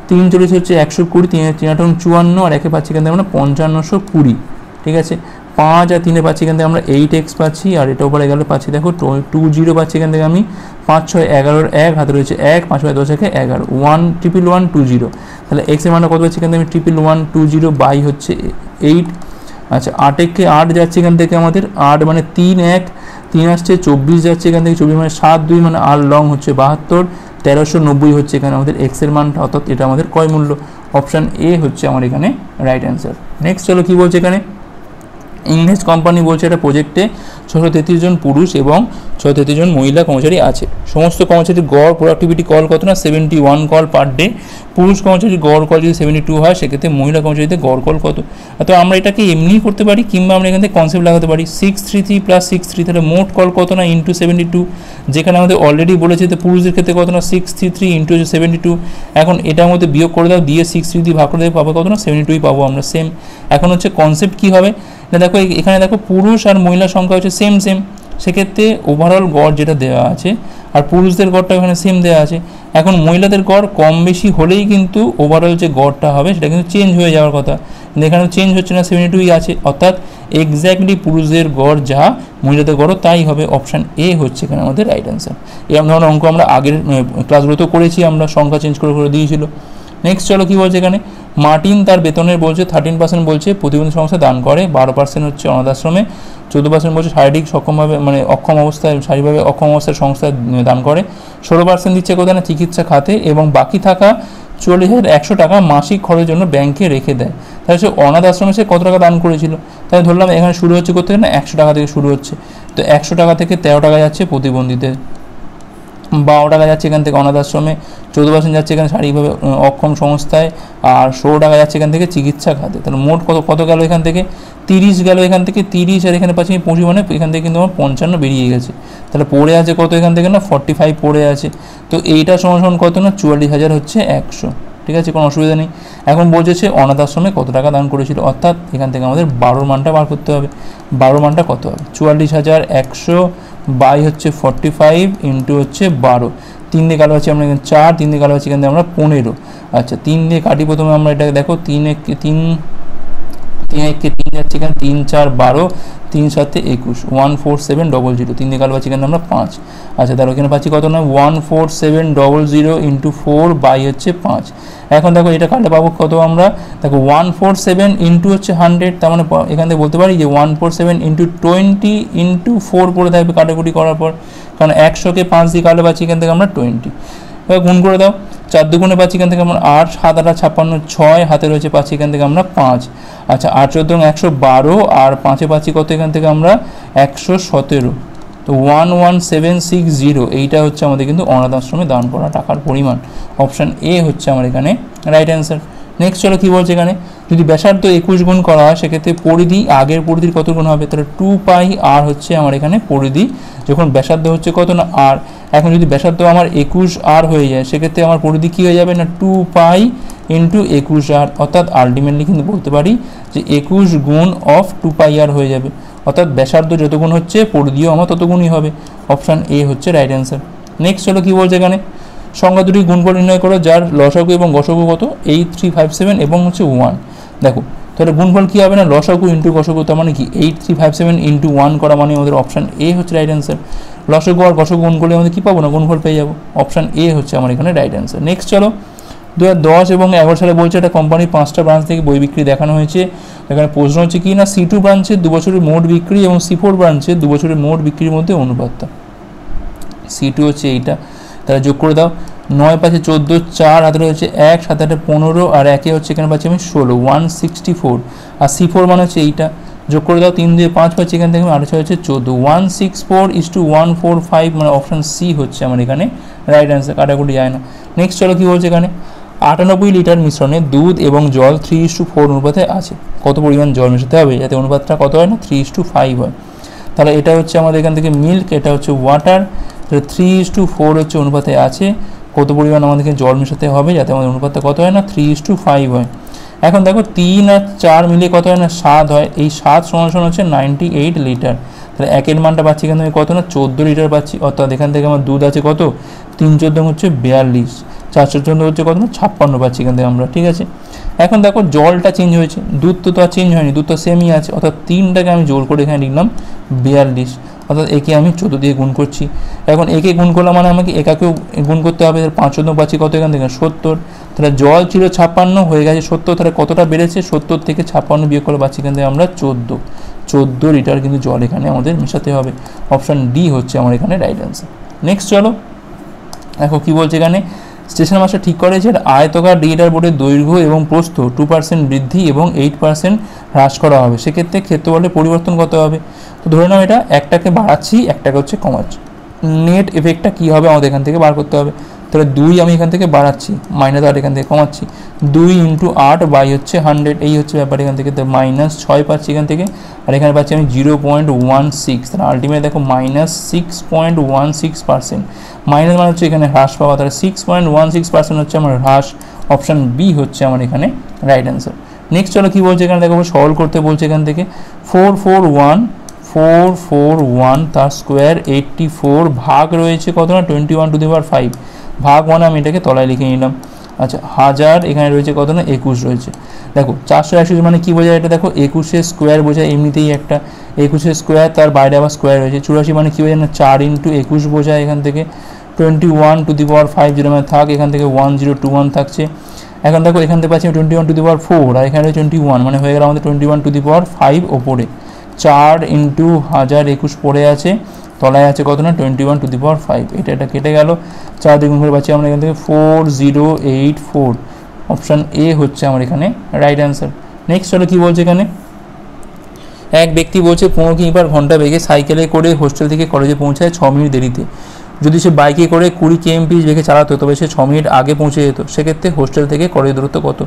3 40 হচ্ছে 120, 3 8 54, আর একে পাচ্ছি এখান থেকে আমরা 5520, ঠিক আছে। 5 আর 3 পাচ্ছি এখান থেকে আমরা 8x পাচ্ছি, আর এটা উপরে গেলে পাচ্ছি দেখো 20 পাচ্ছি এখান থেকে আমি, 5 6 11, 1 হাতে রয়েছে 1, 5 5 10 11, 11120। তাহলে x এর মানটা কত পাচ্ছি এখান থেকে আমি 11120 বাই হচ্ছে 8। আচ্ছা 8 8 যাচ্ছে এখান থেকে আমাদের, 8 মানে 3 1, 3 আসছে 24 যাচ্ছে এখান থেকে, 24 মানে 7 2 মানে আর লং হচ্ছে 72, 1390 হচ্ছে এখানে আমাদের x এর মানটা, অর্থাৎ এটা আমাদের ক্রয় মূল্য। অপশান এ হচ্ছে আমার এখানে রাইট অ্যান্সার। নেক্সট চলো কী বলছে এখানে, ইংলিশ কোম্পানি বলছে এটা প্রজেক্টে 633 জন পুরুষ এবং 633 জন মহিলা কর্মচারী আছে। সমস্ত কর্মচারীর গড় প্রোডাক্টিভিটি কল কত না 71 কল পার ডে। পুরুষ কর্মচারীর গড় কল যদি 72 হয় সেক্ষেত্রে মহিলা কর্মচারীদের গড় কল কত। তো আমরা এটাকে এমনি করতে পারি, কিংবা আমরা এখান থেকে কনসেপ্ট লাগাতে পারি 633 + 63, তাহলে মোট কল কত না ইন্টু 72, যেখানে আমাদের অলরেডি বলেছে যে পুরুষদের ক্ষেত্রে কত না 633 ইন্টু 72। এখন এটার মধ্যে বিয়োগ করে দাও, দিয়ে 633 দিয়ে ভাগ করে দেবে, পাবো কত না 72 পাবো আমরা সেম। এখন হচ্ছে কনসেপ্ট কী হবে না, দেখো এখানে দেখো পুরুষ আর মহিলা সংখ্যা হচ্ছে সেম, সেক্ষেত্রে ওভারঅল গড় যেটা দেওয়া আছে আর পুরুষদের গড়টা এখানে সেম দেওয়া আছে। এখন মহিলাদের গড় কম বেশি হলেই কিন্তু ওভারঅল যে গড়টা হবে সেটা কিন্তু চেঞ্জ হয়ে যাওয়ার কথা, এখানে চেঞ্জ হচ্ছে না, 72ই আছে, অর্থাৎ এক্স্যাক্টলি পুরুষদের গড় যা মহিলাদের গড়ও তাই হবে। অপশান এ হচ্ছে এখানে আমাদের রাইট অ্যান্সার। এরকম ধরনের অঙ্ক আমরা আগের ক্লাসগুলোতেও করেছি, আমরা সংখ্যা চেঞ্জ করে দিয়েছিল। নেক্সট চলো কী বলছে এখানে, মার্টিন তার বেতনের বলছে 13% বলছে প্রতিবন্ধী সংস্থা দান করে, 12% হচ্ছে অনাথ আশ্রমে, 14% বলছে শারীরিক সক্ষমভাবে মানে অক্ষম অবস্থায় শারীরিকভাবে অক্ষম অবস্থার সংস্থায় দান করে, 16% দিচ্ছে কোথায় না চিকিৎসা খাতে, এবং বাকি থাকা 40,100 টাকা মাসিক খরচের জন্য ব্যাংকে রেখে দেয়। তাহলে সে অনাথ আশ্রমে সে কত টাকা দান করেছিল, তাই ধরলাম এখানে শুরু হচ্ছে করতে না 100 টাকা থেকে শুরু হচ্ছে, তো 100 টাকা থেকে 13 টাকা যাচ্ছে প্রতিবন্ধীদের, 12 টাকা যাচ্ছে এখান থেকে অনাথ আশ্রমে, 14% যাচ্ছে এখানে শারীরিকভাবে অক্ষম সংস্থায়, আর 16 টাকা যাচ্ছে এখান থেকে চিকিৎসা খাতে। তাহলে মোট কত গেল এখান থেকে 30 গেল এখান থেকে 30, আর এখানে পাচ্ছি 25, মানে এখান থেকে কিন্তু আমার 55 বেরিয়ে গেছে। তাহলে পড়ে আছে কত এখান থেকে না 45 পড়ে আছে। তো এইটা সমান কত না 44,000 হচ্ছে 100। ঠিক আছে, কোনো অসুবিধা নেই। এখন বলছে সে অনাথ আশ্রমে কত টাকা দান করেছিল, অর্থাৎ এখান থেকে আমাদের 12 মানটা বার করতে হবে। 12 মানটা কত হবে, 44,100 বাই হচ্ছে 45 ইন্টু হচ্ছে 12। 3 দিয়ে কালো আছে আমরা এখানে 4, 3 দিয়ে কালো আছে এখান থেকে আমরা 15। আচ্ছা 3 দিয়ে কাটি প্রথমে আমরা, এটা দেখো 3 1 3 যাচ্ছে এখানে, 3 4 12, 3 7 21, 14700। 3 দিয়ে কালো পাচ্ছি এখানে আমরা 5। আচ্ছা তার ওখানে পাচ্ছি কত না 14700 ইন্টু 4 বাই হচ্ছে 5। এখন দেখো এটা কাটলে পাবো কত আমরা, দেখো 147 ইন্টু হচ্ছে 100, তার মানে এখান থেকে বলতে পারি যে 147 ইন্টু 20 ইন্টু 4 পড়ে থাকবে কাটাকুটি করার পর, কারণ 100কে 5 দিয়ে কাটলে পাচ্ছি এখান থেকে আমরা 20। এবার গুণ করে দাও, 4 দুগুণে পাচ্ছি এখান থেকে আমরা 8, 7 8 56, 6 হাতে রয়েছে পাচ্ছি এখান থেকে আমরা 5। আচ্ছা 8 14 112, আর 5-এ পাচ্ছি কত এখান থেকে আমরা 117। তো 11760, এইটা হচ্ছে আমাদের কিন্তু অনাথ আশ্রমে দান করা টাকার পরিমাণ। অপশান এ হচ্ছে আমার এখানে রাইট অ্যান্সার। নেক্সট চলো কী বলছে এখানে, যদি ব্যাসার্ধ 21 গুণ করা হয় সেক্ষেত্রে পরিধি আগের পরিধির কত গুণ হবে, তাহলে 2π r হচ্ছে আমার এখানে পরিধি, যখন ব্যাসার্ধ হচ্ছে কত না r। এখন যদি ব্যাসার্ধ আমার 21 r হয়ে যায় সেক্ষেত্রে আমার পরিধি কী হয়ে যাবে না 2π ইন্টু 21 r, অর্থাৎ আলটিমেটলি কিন্তু বলতে পারি যে 21 গুণ অফ 2π r হয়ে যাবে, অর্থাৎ ব্যাসার্ধ যত গুণ হচ্ছে পরিধিও আমার তত গুণই হবে। অপশান এ হচ্ছে রাইট অ্যান্সার। নেক্সট চলো কী বলছে এখানে, সংখ্যা দুটি গুণফল নির্ণয় করো যার লসাগু এবং গসাগু কত 8357 এবং হচ্ছে 1। দেখো তাহলে গুণফল কী হবে না লসাগু ইন্টু গসাগু, তার মানে কি 8357 ইন্টু 1 করা মানে আমাদের অপশান এ হচ্ছে রাইট অ্যান্সার। লসাগু আর গসাগু গুণ করলে আমাদের কী পাবো না গুণফল পেয়ে যাবো। অপশান এ হচ্ছে আমার এখানে রাইট অ্যান্সার। নেক্সট চলো 2010 এবং 11 সালে বলছে একটা কোম্পানির 5টা ব্রাঞ্চ থেকে বই বিক্রি দেখানো হয়েছে। এখানে প্রশ্ন হচ্ছে কি না C2 ব্রাঞ্চের 2 বছরের মোট বিক্রি এবং C4 ব্রাঞ্চের 2 বছরের মোট বিক্রির মধ্যে অনুপাতটা। C2 হচ্ছে এইটা, তাহলে যোগ করে দাও। 9 পাচ্ছে 14, 4 হাতে রয়েছে 1, 7 8 15, আর 1 হচ্ছে এখানে পাচ্ছি আমি 16, 164। আর C4 মানে হচ্ছে এইটা, যোগ করে দাও। 3 দিয়ে 5 পাচ্ছি এখান থেকে, 8 হচ্ছে 14, 164:145, মানে অপশান সি হচ্ছে আমার এখানে রাইট অ্যান্সার, কাটাকুটি যায় না। নেক্সট চলো কী বলছে এখানে, 98 লিটার মিশ্রণে দুধ এবং জল 3:4 অনুপাতে আছে, কত পরিমাণ জল মেশাতে হবে যাতে অনুপাতটা কত হয় না 3:5 হয়। তাহলে এটা হচ্ছে আমাদের এখান থেকে মিল্ক, এটা হচ্ছে ওয়াটার, তাহলে 3:4 হচ্ছে অনুপাতে আছে, কত পরিমাণ আমাদেরকে জল মেশাতে হবে যাতে আমাদের অনুপাতটা কত হয় না 3:5 হয়। এখন দেখো 3 আর 4 মিলিয়ে কত হয় না 7 হয়, এই 7 সমান হচ্ছে 98 লিটার। তাহলে একের মানটা পাচ্ছি এখান থেকে কত না 14 লিটার পাচ্ছি, অর্থাৎ এখান থেকে আমার দুধ আছে কত 3 14 হচ্ছে 42, 4 14 হচ্ছে কত না 56 পাচ্ছি এখান থেকে আমরা। ঠিক আছে, এখন দেখো জলটা চেঞ্জ হয়েছে, দুধ তো আর চেঞ্জ হয়নি, দুধ তো সেমই আছে, অর্থাৎ 3টাকে আমি জোর করে এখানে লিখলাম 42, অর্থাৎ একে আমি 14 দিয়ে গুণ করছি। এখন একে গুণ করলাম মানে আমাকে একাকেও গুণ করতে হবে, 5 14 পাচ্ছি কত এখান থেকে 70, তাহলে জল ছিল 56 হয়ে গেছে 70, তাহলে কতটা বেড়েছে 70 থেকে 56 বিয়োগ করে পাচ্ছি এখান থেকে আমরা 14 লিটার কিন্তু জল এখানে আমাদের মেশাতে হবে। অপশান ডি হচ্ছে আমার এখানে রাইট অ্যান্সার। নেক্সট চলো দেখো কী বলছে এখানে, স্টেশন মাস্টার ঠিক করে যে আয়তকার ডিজিটাল বোর্ডের দৈর্ঘ্য এবং প্রস্থ 2% বৃদ্ধি এবং 8% হ্রাস করা হবে, সেক্ষেত্রে ক্ষেত্রফলের পরিবর্তন কত হবে। তো ধরে নাও এটা একটাকে বাড়াচ্ছি একটাকে হচ্ছে কমাচ্ছি, নেট এফেক্টটা কী হবে আমাদের এখান থেকে বার করতে হবে। তাহলে 2 আমি এখান থেকে বাড়াচ্ছি, -8 এখান থেকে কমাচ্ছি, 2 × 8 বাই হচ্ছে 100, এই হচ্ছে ব্যাপার এখান থেকে। তো -6 পাচ্ছি এখান থেকে, আর এখানে পাচ্ছি আমি 0.16, তাহলে আলটিমেট দেখো -6.16%, মাইনাস মানে হচ্ছে এখানে হ্রাস পাওয়া, তাহলে 6.16% হচ্ছে আমার হ্রাস। অপশান বি হচ্ছে আমার এখানে রাইট অ্যান্সার। নেক্সট চলো কী বলছে এখানে দেখো সরল করতে বলছে এখান থেকে 441 তার স্কোয়ার 84 ভাগ রয়েছে কত না 21⁵, ভাগ মানে আমি এটাকে তলায় লিখে নিলাম। আচ্ছা 1000 এখানে রয়েছে কত না 21 রয়েছে। দেখো 481 মানে কী বোঝায় এটা, দেখো 21 স্কোয়ার বোঝায় এমনিতেই একটা, 21 স্কোয়ার তার বাইরে আবার স্কোয়ার রয়েছে। 84 মানে কী বোঝায় না 4 × 21 বোঝায় এখান থেকে, 21⁵ যেটা মানে থাক, এখান থেকে 1021 থাকছে। এখন দেখো এখান থেকে পাচ্ছি 21⁴, আর এখানে 21 মানে হয়ে গেল আমাদের 21⁵ ওপরে, 4 × 1021 পড়ে আছে, তলায় আছে কত না 21⁵, এটা কেটে গেল, 4 দিয়ে গুণ করে পাচ্ছি আমরা এখান থেকে 4084। অপশান এ হচ্ছে আমার এখানে রাইট অ্যান্সার। নেক্সট চলো কী বলছে এখানে, এক ব্যক্তি বলছে 15 কিমি/ঘন্টা বেগে সাইকেলে করে হোস্টেল থেকে কলেজে পৌঁছায় 6 মিনিট দেরিতে, যদি সে বাইকে করে 20 km/h বেগে চালাতো তবে সে 6 মিনিট আগে পৌঁছে যেত, সেক্ষেত্রে হোস্টেল থেকে কলেজের দূরত্ব কত।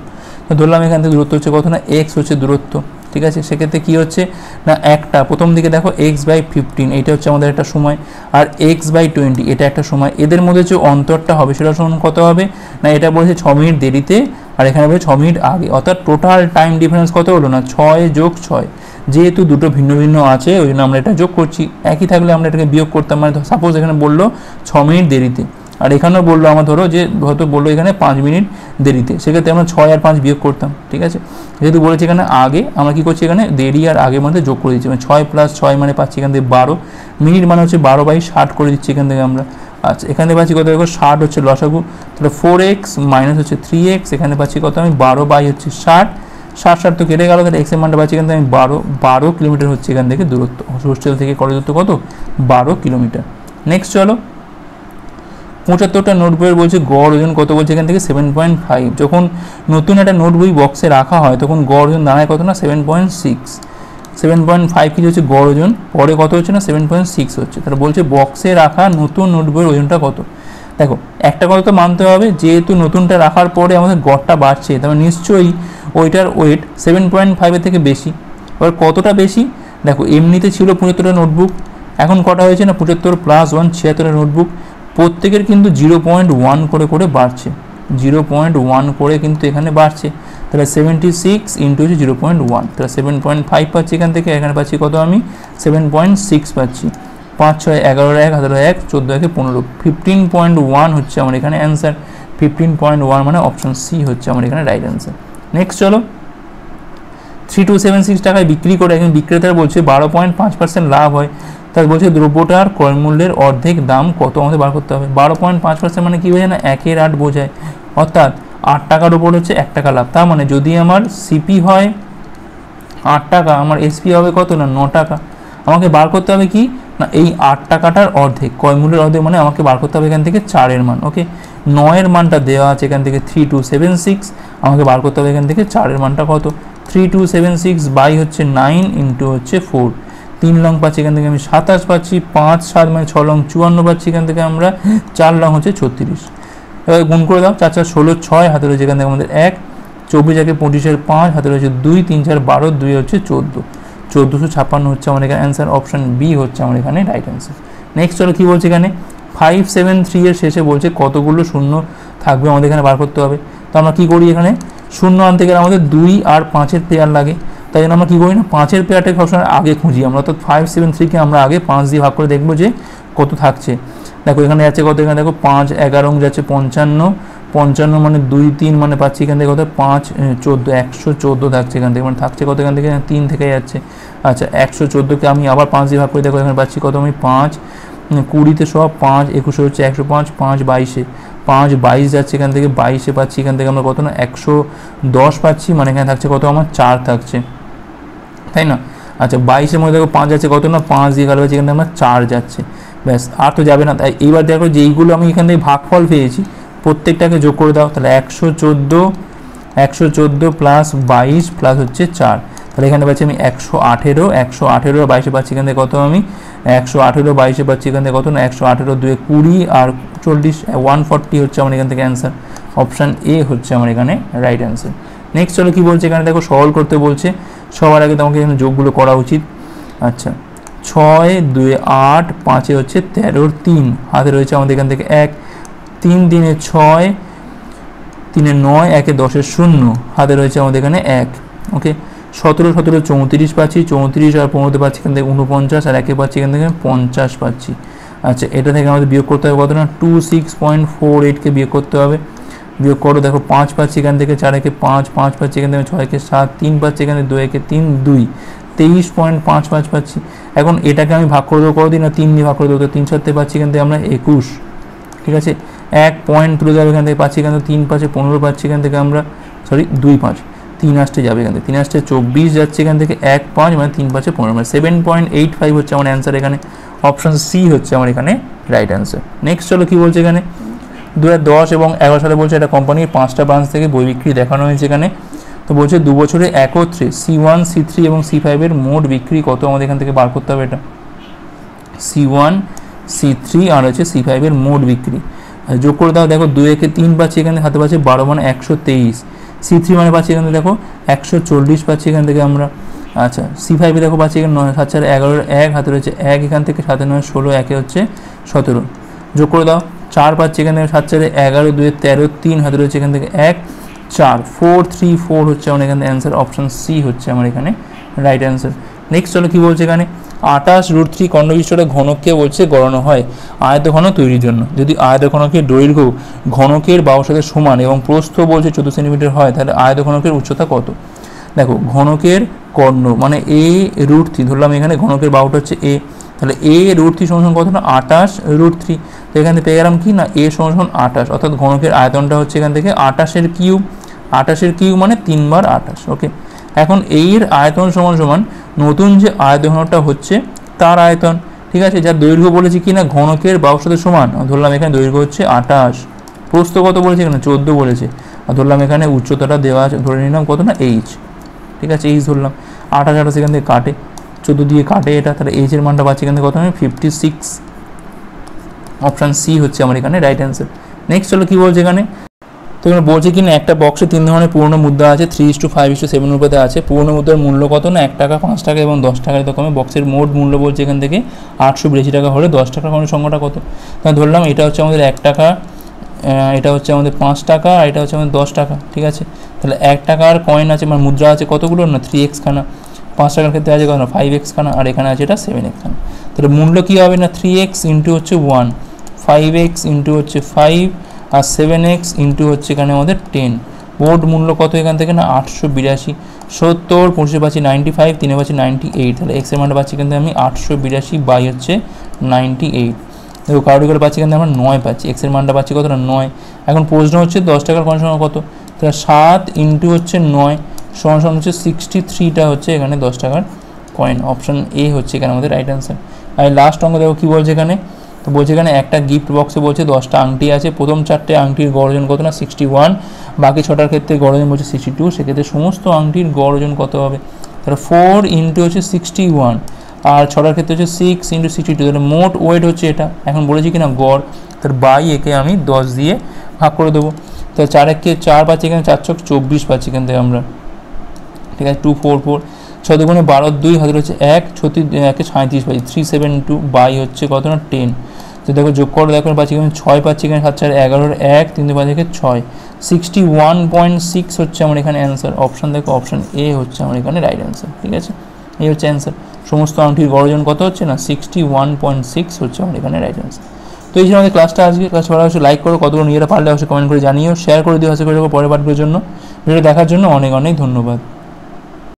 তো ধরলাম এখান থেকে দূরত্ব হচ্ছে কত না x হচ্ছে দূরত্ব, ঠিক আছে। সেক্ষেত্রে কী হচ্ছে না, একটা প্রথম দিকে দেখো x/15 এইটা হচ্ছে আমাদের একটা সময়, আর x/20 এটা একটা সময়। এদের মধ্যে যে অন্তরটা হবে সেটা সমান কত হবে না, এটা বলছে 6 মিনিট দেরিতে, আর এখানে বলছে 6 মিনিট আগে, অর্থাৎ টোটাল টাইম ডিফারেন্স কত হলো না 6+6। যেহেতু দুটো ভিন্ন ভিন্ন আছে ওই জন্য আমরা এটা যোগ করছি, একই থাকলে আমরা এটাকে বিয়োগ করতাম। মানে সাপোজ এখানে বললো 6 মিনিট দেরিতে, আর এখানেও বললো আমার ধরো যে হয়তো বললো এখানে 5 মিনিট দেরিতে, সেক্ষেত্রে আমরা 6 আর 5 বিয়োগ করতাম, ঠিক আছে। যেহেতু বলেছি এখানে আগে, আমরা কী করছি এখানে দেরি আর আগের মধ্যে যোগ করে দিচ্ছি, মানে 6 + 6 মানে পাচ্ছি এখান থেকে 12 মিনিট, মানে হচ্ছে 12/60 করে দিচ্ছি এখান থেকে আমরা। আচ্ছা এখানে পাচ্ছি কত, দেখো 60 হচ্ছে লসাগু, তাহলে 4x - হচ্ছে 3x, এখানে পাচ্ছি কত আমি 12/60, 60 তো কেটে গেল, তাহলে এক্সের মানটা পাচ্ছি এখান থেকে আমি 12 কিলোমিটার হচ্ছে এখান থেকে দূরত্ব, হোস্টেল থেকে কলেজ দূরত্ব কত 12 কিলোমিটার। নেক্সট চলো 75টা নোট বইয়ের বলছে গড় ওজন কত, বলছে এখান থেকে 7.5। যখন নতুন একটা নোট বই বক্সে রাখা হয় তখন গড় ওজন দাঁড়ায় কত না 7.6, 7.5 কি হচ্ছে গড় ওজন, পরে কত হচ্ছে না 7.6 হচ্ছে। তাহলে বলছে বক্সে রাখা নতুন নোট বইয়ের ওজনটা কত। দেখো একটা কথা তো মানতে হবে, যেহেতু নতুনটা রাখার পরে আমাদের গড়টা বাড়ছে, তাহলে নিশ্চয়ই ওইটার ওয়েট 7.5 থেকে বেশি। এবার কতটা বেশি, দেখো এমনিতে ছিল 75টা নোটবুক, এখন কটা হয়েছে না 75 + 1 76টা নোটবুক, প্রত্যেকের কিন্তু 0.1 করে করে বাড়ছে, 0.1 করে কিন্তু এখানে বাড়ছে। তাহলে 76 × 0.1, তাহলে 7.5 পাচ্ছি এখান থেকে, এখানে পাচ্ছি কত আমি 7.6 পাচ্ছি। 5 × 6 = 11, 1 × 1 = 14, 1 = 15, 15.1 হচ্ছে আমার এখানে অ্যান্সার। 15.1 মানে অপশন সি হচ্ছে আমার এখানে রাইট অ্যান্সার। নেক্সট চলো 3276 টাকায় বিক্রি করে একজন বিক্রেতার বলছে 12.5% লাভ হয়, তার বলছে দ্রব্যটার ক্রয় মূল্যের অর্ধেক দাম কত আমাদের বার করতে হবে। 12.5% মানে কী বোঝায় না 1/8 বোঝায়, অর্থাৎ 8 টাকার উপর হচ্ছে 1 টাকা লাভ। তার মানে যদি আমার সিপি হয় 8 টাকা, আমার এসপি হবে কত না 9 টাকা। আমাকে বার করতে হবে কি না এই 8 টাকাটার অর্ধেক, ক্রয় মূল্যের অর্ধেক, মানে আমাকে বার করতে হবে এখান থেকে 4-এর মান। ওকে 9-এর মানটা দেওয়া আছে এখান থেকে 3276, আমাকে বার করতে হবে এখান থেকে 4-এর মানটা কত। 3276 বাই হচ্ছে 9 × হচ্ছে 4, 3 লং পাচ্ছি এখান থেকে আমি 27 পাচ্ছি, 5 7 মানে 6 লং 54 পাচ্ছি এখান থেকে আমরা, 4 লং হচ্ছে 36। এবার গুণ করে দাও, 4 4 16, 6 হাতে রয়েছে এখান থেকে আমাদের 1, 24 × 25 5 হাতে রয়েছে 2, 3 4 12, 2 হচ্ছে 14, 1456 হচ্ছে আমার এখানে অ্যান্সার। অপশন বি হচ্ছে আমার এখানে রাইট অ্যান্সার। নেক্সট চলো কী বলছে এখানে 573 এর শেষে বলছে কতগুলো শূন্য থাকবে আমাদের এখানে বার করতে হবে। তো আমরা কী করি, এখানে শূন্য আনতে গেলে আমাদের 2 আর 5-এর পেয়ার লাগে, তাই জন্য আমরা কী করি না 5-এর পেয়ারটাকে সবসময় আগে খুঁজি আমরা, অর্থাৎ 573কে আমরা আগে 5 দিয়ে ভাগ করে দেখবো যে কত থাকছে। দেখো এখানে যাচ্ছে কত, এখানে দেখো 5 11 যাচ্ছে 55, 55 মানে 2 3 মানে পাচ্ছি এখান থেকে কত 5 14, 114 থাকছে এখান থেকে, মানে থাকছে কত এখান থেকে 3 থেকে যাচ্ছে। আচ্ছা 114কে আমি আবার 5 দিয়ে ভাগ করে দেখো, এখানে পাচ্ছি কত আমি 5 20-তে সব 5 21 হচ্ছে 105, 5 22-এ 5 22 যাচ্ছে এখান থেকে, 22-এ পাচ্ছি এখান থেকে আমরা কত না 110 পাচ্ছি, মানে এখানে থাকছে কত আমার 4 থাকছে, তাই না। আচ্ছা 22-এর মধ্যে দেখো 5 যাচ্ছে কত না 5 দিয়ে গেল পাচ্ছি এখান থেকে আমরা 4 যাচ্ছে, ব্যাস আর তো যাবে না। তাই এইবার দেখো যে এইগুলো আমি এখান থেকে ভাগফল পেয়েছি প্রত্যেকটাকে যোগ করে দাও, তাহলে 114 + 22 প্লাস হচ্ছে 4, তাহলে এখানে পাচ্ছি আমি 118 আর 22-এ পাচ্ছি এখান থেকে কত আমি 118 22-এ পাচ্ছি এখান থেকে কত না 118 2 20 আর 40 140 হচ্ছে আমার এখান থেকে অ্যান্সার। অপশান এ হচ্ছে আমার এখানে রাইট অ্যান্সার। নেক্সট চলো কী বলছে এখানে দেখো সরল করতে বলছে, সবার আগে তোমাকে এখানে যোগগুলো করা উচিত। আচ্ছা 6 2 8 5-এ হচ্ছে 13 3 হাতে রয়েছে আমাদের এখান থেকে 1, 3 3 6 3 9 1 10 0 হাতে রয়েছে আমাদের এখানে 1। ওকে 17 17 34 পাচ্ছি, 34 আর 15-তে পাচ্ছি এখান থেকে 49 আর 1-এ পাচ্ছি এখান থেকে 50 পাচ্ছি। আচ্ছা এটা থেকে আমাদের বিয়োগ করতে হবে কত না 26.48কে বিয়োগ করতে হবে, বিয়োগ করো দেখো 5 পাচ্ছি এখান থেকে, 4 একে 5 5 পাচ্ছি এখান থেকে, 6 একে 7 3 পাচ্ছি এখানে, 2 একে 3 2 23.55 পাচ্ছি। এখন এটাকে আমি ভাগ করে দেবো কতদিন না 3 দিয়ে ভাগ করে দেবো, তো 3 7-তে পাচ্ছি এখান থেকে আমরা 21, ঠিক আছে 1 পয়েন্ট তুলে যাবে এখান থেকে পাচ্ছি এখান থেকে 3 5-এ 15 পাচ্ছি এখান থেকে আমরা, সরি 2 5 3 আসতে যাবে এখান থেকে, 3 আসতে 24 যাচ্ছে এখান থেকে 1 5 মানে 3 5-এ 15 মানে 7.85 হচ্ছে আমার অ্যান্সার এখানে। অপশান সি হচ্ছে আমার এখানে রাইট অ্যান্সার। নেক্সট চলো কী বলছে এখানে 2010 এবং 11 সালে বলছে একটা কোম্পানির 5টা ব্রাঞ্চ থেকে বই বিক্রি দেখানো হয়েছে এখানে। তো বলছে 2 বছরে একত্রে C1 C3 এবং C5 এর মোট বিক্রি কত আমাদের এখান থেকে বার করতে হবে। এটা C1 C3 আর হচ্ছে C5 এর মোট বিক্রি যোগ করে দাও, দেখো 2 একে 3 পাচ্ছি এখানে, হাতে পাচ্ছি 12 মানে 123, C3 মানে পাচ্ছি এখান থেকে দেখো 140 পাচ্ছি এখান থেকে আমরা, আচ্ছা C5 দেখো পাচ্ছি এখানে 9 7 4 11 1 হাতে রয়েছে 1 এখান থেকে 7 9 16 একে হচ্ছে 17 যোগ করে দাও 4 পাচ্ছি এখান থেকে 7 4 11 2 13 3 হাতে রয়েছে এখান থেকে 1 4 4 3 4 হচ্ছে আমার এখানে অ্যান্সার অপশন সি হচ্ছে আমার এখানে রাইট অ্যান্সার। নেক্সট চলো কি বলছে এখানে 28√3 খণ্ডবিশিষ্ট ঘনককে বলছে গড়ানো হয় আয়তঘনক তৈরির জন্য। যদি আয়তঘনকের দৈর্ঘ্য ঘনকের বাহুর সাথে সমান এবং প্রস্থ বলছে 14 সেন্টিমিটার হয় তাহলে আয়তঘনকের উচ্চতা কত? দেখো ঘনকের কর্ণ মানে a√3 ধরলাম এখানে ঘনকের বাহুটা হচ্ছে a, তাহলে a√3 সমান কত না 28√3। তো এখান থেকে পেয়ে গেলাম কি না a সমান 28 অর্থাৎ ঘনকের আয়তনটা হচ্ছে এখান থেকে 28 কিউব 28 কিউব মানে 3 বার 28। ওকে এখন এর আয়তন সমান সমান নতুন যে আয়তঘনকটা হচ্ছে তার আয়তন, ঠিক আছে, যার দৈর্ঘ্য বলেছি কি না ঘনকের বাহুর সাথে সমান ধরলাম এখানে দৈর্ঘ্য হচ্ছে 28, প্রস্থ কত বলেছে এখানে 14 বলেছে, আর ধরলাম এখানে উচ্চতাটা দেওয়া আছে ধরে নিলাম কত না h, ঠিক আছে h ধরলাম 28 এখান থেকে কাটে 14 দিয়ে কাটে এটা, তাহলে h এর মানটা পাচ্ছি এখান থেকে কত হবে 56, অপশান সি হচ্ছে আমার এখানে রাইট অ্যান্সার। নেক্সট চলো কি বলছে এখানে, তো এখানে বলছে কি না একটা বক্সে 3 ধরনের পুরনো মুদ্রা আছে 3:5:7 অনুপাতে আছে, পুরনো মুদ্রার মূল্য কত না 1 টাকা 5 টাকা এবং 10 টাকার কমে বক্সের মোট মূল্য বলছে এখান থেকে 882 টাকা হলে 10 টাকার কমে সংখ্যাটা কত? তাহলে ধরলাম এটা হচ্ছে আমাদের 1 টাকা, এটা হচ্ছে আমাদের 5 টাকা, আর এটা হচ্ছে আমাদের 10 টাকা, ঠিক আছে। তাহলে 1 টাকার কয়েন আছে মানে মুদ্রা আছে কতগুলো না 3x খানা, 5 টাকার ক্ষেত্রে আছে কত না 5x খানা, আর এখানে আছে এটা 7x খানা। তাহলে মূল্য কী হবে না 3x ইন্টু হচ্ছে 1, 5x ইন্টু হচ্ছে 5 আর 7x ইন্টু হচ্ছে এখানে আমাদের 10, মোট মূল্য কত এখান থেকে না 882, 70 25 পাচ্ছি 95, 3 পাচ্ছি 98, তাহলে x এর মানটা পাচ্ছি কিন্তু আমি 882 বাই হচ্ছে 98। দেখো কারোর করে পাচ্ছি কিন্তু আমরা 9 পাচ্ছি, x এর মানটা পাচ্ছি কত না 9। এখন প্রশ্ন হচ্ছে 10 টাকার কয়েন সমান কত, তাহলে 7 ইন্টু হচ্ছে 9 সমান সমান হচ্ছে 63টা হচ্ছে এখানে 10 টাকার কয়েন, অপশান এ হচ্ছে এখানে আমাদের রাইট অ্যান্সার। আর লাস্ট অঙ্ক দেখো কী বলছে এখানে, তো বলছে এখানে একটা গিফট বক্সে বলছে 10টা আংটি আছে, প্রথম 4টে আংটির গড় ওজন কত না 61, বাকি 6টার ক্ষেত্রে গড় ওজন বলছে 62, সেক্ষেত্রে সমস্ত আংটির গড় ওজন কত হবে? তাহলে 4 ইন্টু হচ্ছে 61 আর 6টার ক্ষেত্রে হচ্ছে 6 ইন্টু 62, তাহলে মোট ওয়েট হচ্ছে এটা। এখন বলেছি কিনা গড়, তার বাই একে আমি 10 দিয়ে ভাগ করে দেবো, তাহলে 4 একে 4 পাচ্ছি এখানে 4 ছক 24 পাচ্ছি এখান থেকে আমরা, ঠিক আছে 244, 6 দুগুণে 12 2 হাতে হচ্ছে 1 36 একে 37 পাচ্ছি 372 বাই হচ্ছে কত না 10। তো দেখো যোগ করে দেখো পাচ্ছি এখানে 6 পাচ্ছি এখানে 7 4 11 1 3 পাচ্ছি এখানে 6, 61.6 হচ্ছে আমার এখানে অ্যান্সার, অপশান দেখো অপশান এ হচ্ছে আমার এখানে রাইট অ্যান্সার, ঠিক আছে এই হচ্ছে অ্যান্সার। সমস্ত আংটির গড় ওজন কত হচ্ছে না 61.6 হচ্ছে আমার এখানে রাইট অ্যান্সার। তো এই যে আমাদের ক্লাসটা আজকে, ক্লাস ভালো অবশ্যই লাইক করো, কতগুলো নিজেরা পারলে অবশ্যই কমেন্ট করে জানিও, শেয়ার করে দিও আশা করি পরের পাঠগুলোর জন্য। ভিডিও দেখার জন্য অনেক অনেক ধন্যবাদ।